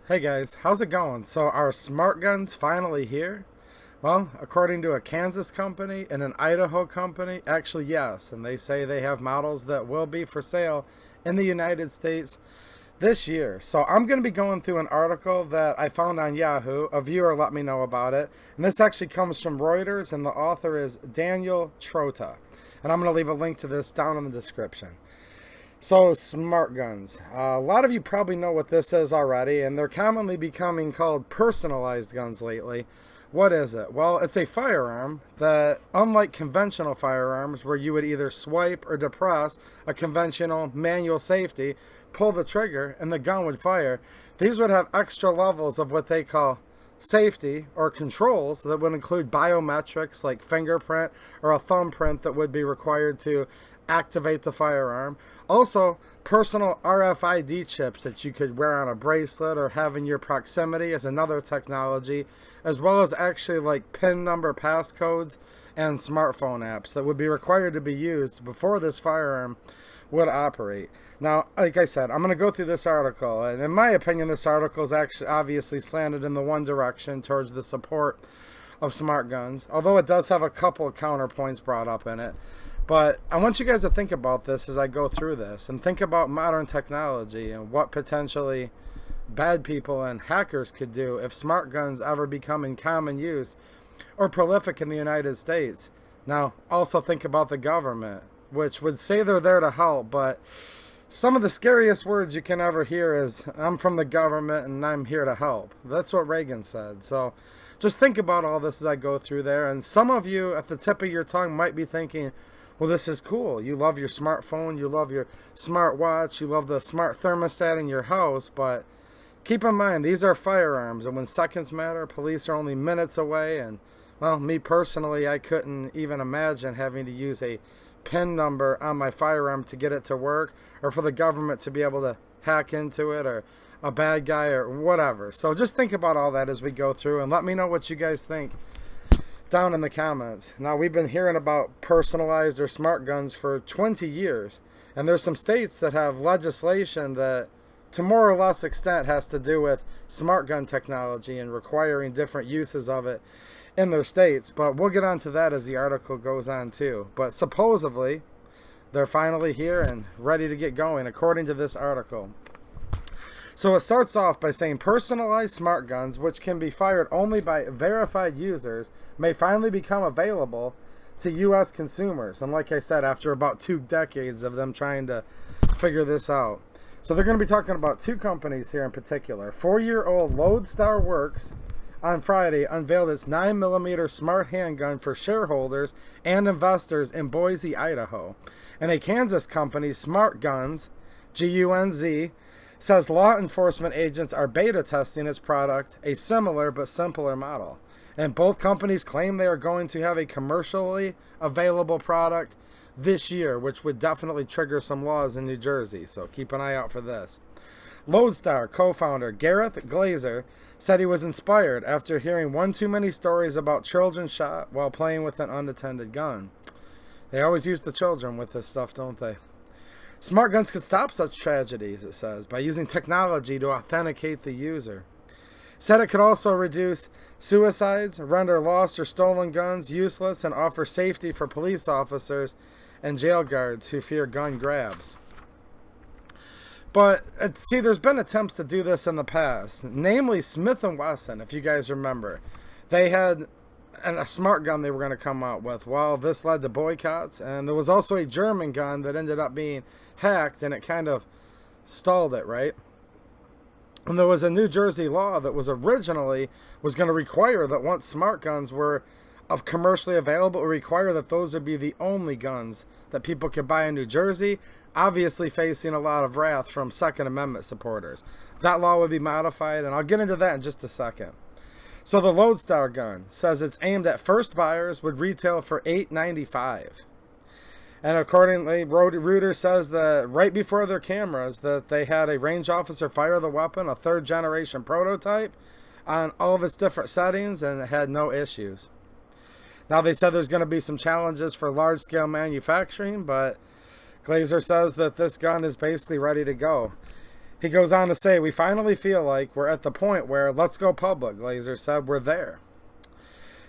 Hey guys, how's it going? So are smart guns finally here? Well, according to a Kansas company and an Idaho company, actually yes, and they say they have models that will be for sale in the United States this year. So I'm going to be going through an article that I found on Yahoo. A viewer let me know about it. And this actually comes from Reuters, and the author is Daniel Trota. And I'm going to leave a link to this down in the description. So, smart guns. A lot of you probably know what this is already, and they're commonly becoming called personalized guns lately. What is it? Well, it's a firearm that, unlike conventional firearms, where you would either swipe or depress a conventional manual safety, pull the trigger, and the gun would fire, these would have extra levels of what they call safety or controls that would include biometrics like fingerprint or a thumbprint that would be required to activate the firearm. Also, personal RFID chips that you could wear on a bracelet or have in your proximity is another technology, as well as actually like PIN number passcodes and smartphone apps that would be required to be used before this firearm would operate. Now, like I said, I'm going to go through this article, and in my opinion, this article is actually obviously slanted in the one direction towards the support of smart guns, although it does have a couple of counterpoints brought up in it. But I want you guys to think about this as I go through this, and think about modern technology and what potentially bad people and hackers could do if smart guns ever become in common use or prolific in the United States. Now, also think about the government, which would say they're there to help, but some of the scariest words you can ever hear is, I'm from the government and I'm here to help. That's what Reagan said. So just think about all this as I go through there. And some of you at the tip of your tongue might be thinking, well, this is cool. You love your smartphone, you love your smartwatch, you love the smart thermostat in your house, but keep in mind, these are firearms, and when seconds matter, police are only minutes away, and, well, me personally, I couldn't even imagine having to use a PIN number on my firearm to get it to work, or for the government to be able to hack into it, or a bad guy, or whatever. So just think about all that as we go through, and let me know what you guys think down in the comments. Now, we've been hearing about personalized or smart guns for 20 years, and there's some states that have legislation that to more or less extent has to do with smart gun technology and requiring different uses of it in their states, but we'll get onto that as the article goes on too. But supposedly they're finally here and ready to get going, according to this article. So it starts off by saying personalized smart guns, which can be fired only by verified users, may finally become available to U.S. consumers. And like I said, after about 2 decades of them trying to figure this out. So they're going to be talking about 2 companies here in particular. 4-year-old Lodestar Works on Friday unveiled its 9mm smart handgun for shareholders and investors in Boise, Idaho. And a Kansas company, Smart Guns, Gunz, says law enforcement agents are beta testing its product, a similar but simpler model. And both companies claim they are going to have a commercially available product this year, which would definitely trigger some laws in New Jersey. So keep an eye out for this. Lodestar co-founder Gareth Glazer said he was inspired after hearing one too many stories about children shot while playing with an unattended gun. They always use the children with this stuff, don't they? Smart guns can stop such tragedies, it says, by using technology to authenticate the user. Said it could also reduce suicides, render lost or stolen guns useless, and offer safety for police officers and jail guards who fear gun grabs. But, see, there's been attempts to do this in the past, namely Smith & Wesson, if you guys remember. They had a smart gun they were going to come out with. Well, this led to boycotts, and there was also a German gun that ended up being hacked, and it kind of stalled it, right? And there was a New Jersey law that was originally going to require that once smart guns were of commercially available, it would require that those would be the only guns that people could buy in New Jersey, obviously facing a lot of wrath from Second Amendment supporters. That law would be modified, and I'll get into that in just a second. So the Lodestar gun says it's aimed at first buyers, would retail for $8.95. And accordingly, Reuters says that right before their cameras that they had a range officer fire the weapon, a 3rd generation prototype, on all of its different settings, and it had no issues. Now they said there's going to be some challenges for large scale manufacturing, but Glazer says that this gun is basically ready to go. He goes on to say, we finally feel like we're at the point where let's go public. Glazer said, we're there.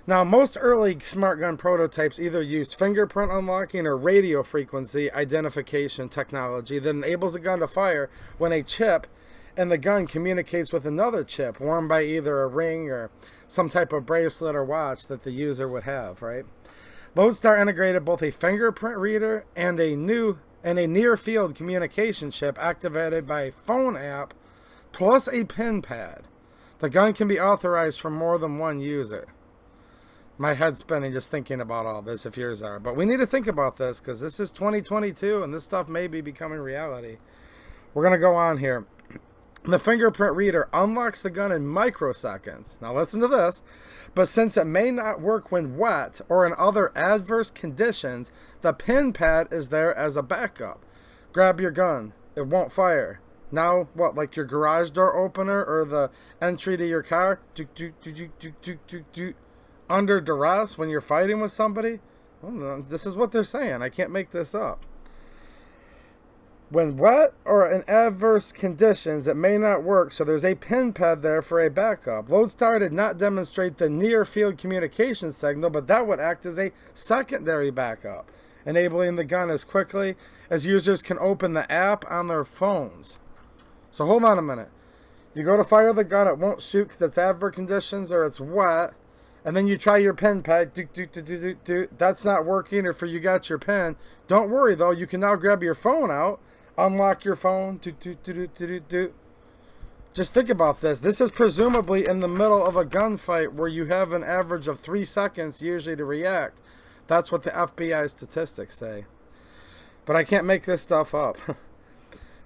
Now, most early smart gun prototypes either used fingerprint unlocking or radio frequency identification technology that enables a gun to fire when a chip in the gun communicates with another chip worn by either a ring or some type of bracelet or watch that the user would have, right? Lodestar integrated both a fingerprint reader and a near-field communication chip activated by a phone app plus a pin pad. The gun can be authorized for more than one user. My head's spinning just thinking about all this, if yours are. But we need to think about this because this is 2022 and this stuff may be becoming reality. We're going to go on here. The fingerprint reader unlocks the gun in microseconds. Now listen to this. But since it may not work when wet or in other adverse conditions, the pin pad is there as a backup. Grab your gun. It won't fire. Now, what, like your garage door opener or the entry to your car? Under duress when you're fighting with somebody? Well, this is what they're saying. I can't make this up. When wet or in adverse conditions, it may not work, so there's a pin pad there for a backup. Lodestar did not demonstrate the near-field communication signal, but that would act as a secondary backup, enabling the gun as quickly as users can open the app on their phones. So hold on a minute. You go to fire the gun, it won't shoot because it's adverse conditions or it's wet, and then you try your pin pad, that's not working, or for you got your pen. Don't worry though, you can now grab your phone out, unlock your phone, Just think about this. This is presumably in the middle of a gunfight where you have an average of 3 seconds usually to react. That's what the FBI statistics say. But I can't make this stuff up.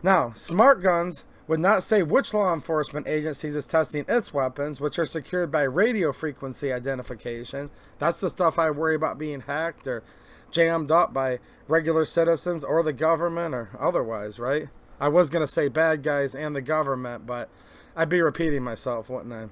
Now, smart guns would not say which law enforcement agencies is testing its weapons, which are secured by radio frequency identification. That's the stuff I worry about being hacked or jammed up by regular citizens or the government or otherwise, right? I was going to say bad guys and the government, but I'd be repeating myself, wouldn't I?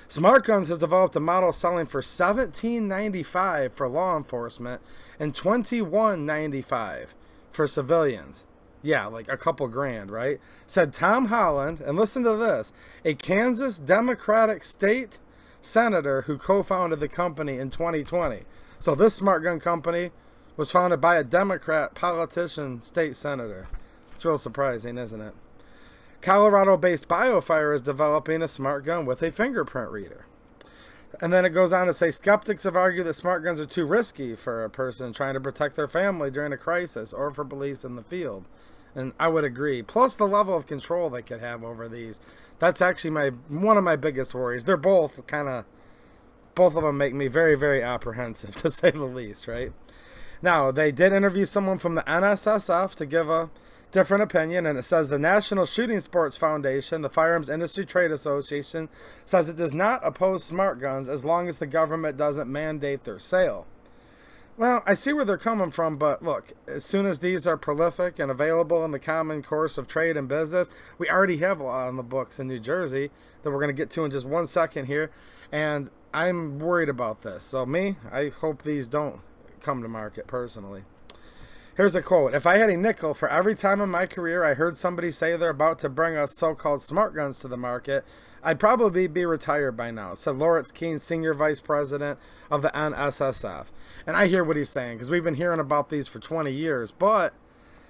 Smart Guns has developed a model selling for $17.95 for law enforcement and $21.95 for civilians. Yeah, like a couple grand, right? Said Tom Holland, and listen to this, a Kansas Democratic state senator who co-founded the company in 2020. So this smart gun company was founded by a Democrat politician, state senator. It's real surprising, isn't it? Colorado-based BioFire is developing a smart gun with a fingerprint reader. And then it goes on to say, skeptics have argued that smart guns are too risky for a person trying to protect their family during a crisis or for police in the field. And I would agree. Plus the level of control they could have over these. That's actually one of my biggest worries. They're both both of them make me very, very apprehensive, to say the least, right? Now, they did interview someone from the NSSF to give a different opinion, and it says the National Shooting Sports Foundation, the Firearms Industry Trade Association, says it does not oppose smart guns as long as the government doesn't mandate their sale. Well, I see where they're coming from, but look, as soon as these are prolific and available in the common course of trade and business, we already have a lot on the books in New Jersey that we're going to get to in just 1 second here, and I'm worried about this. So I hope these don't come to market personally. Here's a quote. If I had a nickel for every time in my career I heard somebody say they're about to bring us so-called smart guns to the market, I'd probably be retired by now, said Lawrence Keene, Senior Vice President of the NSSF. And I hear what he's saying, because we've been hearing about these for 20 years. But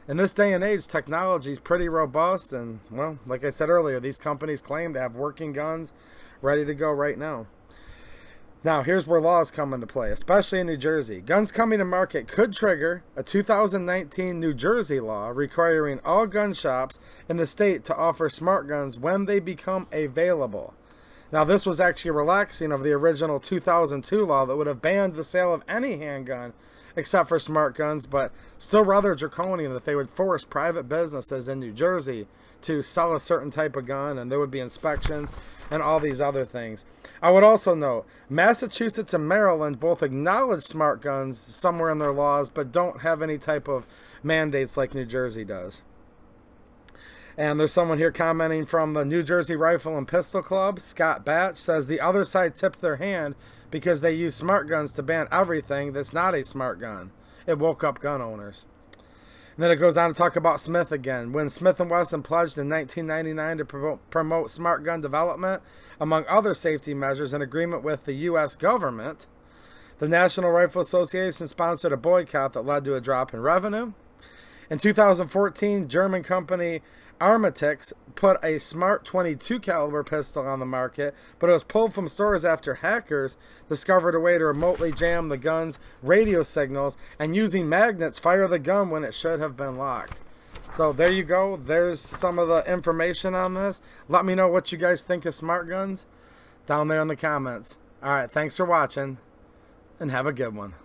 in this day and age, technology is pretty robust. And, well, like I said earlier, these companies claim to have working guns ready to go right now. Now, here's where laws come into play, especially in New Jersey. Guns coming to market could trigger a 2019 New Jersey law requiring all gun shops in the state to offer smart guns when they become available. Now, this was actually a relaxing of the original 2002 law that would have banned the sale of any handgun except for smart guns, but still rather draconian that they would force private businesses in New Jersey to sell a certain type of gun, and there would be inspections and all these other things. I would also note, Massachusetts and Maryland both acknowledge smart guns somewhere in their laws, but don't have any type of mandates like New Jersey does. And there's someone here commenting from the New Jersey Rifle and Pistol Club. Scott Batch says the other side tipped their hand because they use smart guns to ban everything that's not a smart gun. It woke up gun owners. And then it goes on to talk about Smith again. When Smith & Wesson pledged in 1999 to promote smart gun development, among other safety measures, in agreement with the U.S. government, the National Rifle Association sponsored a boycott that led to a drop in revenue. In 2014, German company Armatix put a smart 22 caliber pistol on the market, but it was pulled from stores after hackers discovered a way to remotely jam the gun's radio signals and using magnets fire the gun when it should have been locked. So there you go. There's some of the information on this. Let me know what you guys think of smart guns down there in the comments. All right, thanks for watching and have a good one.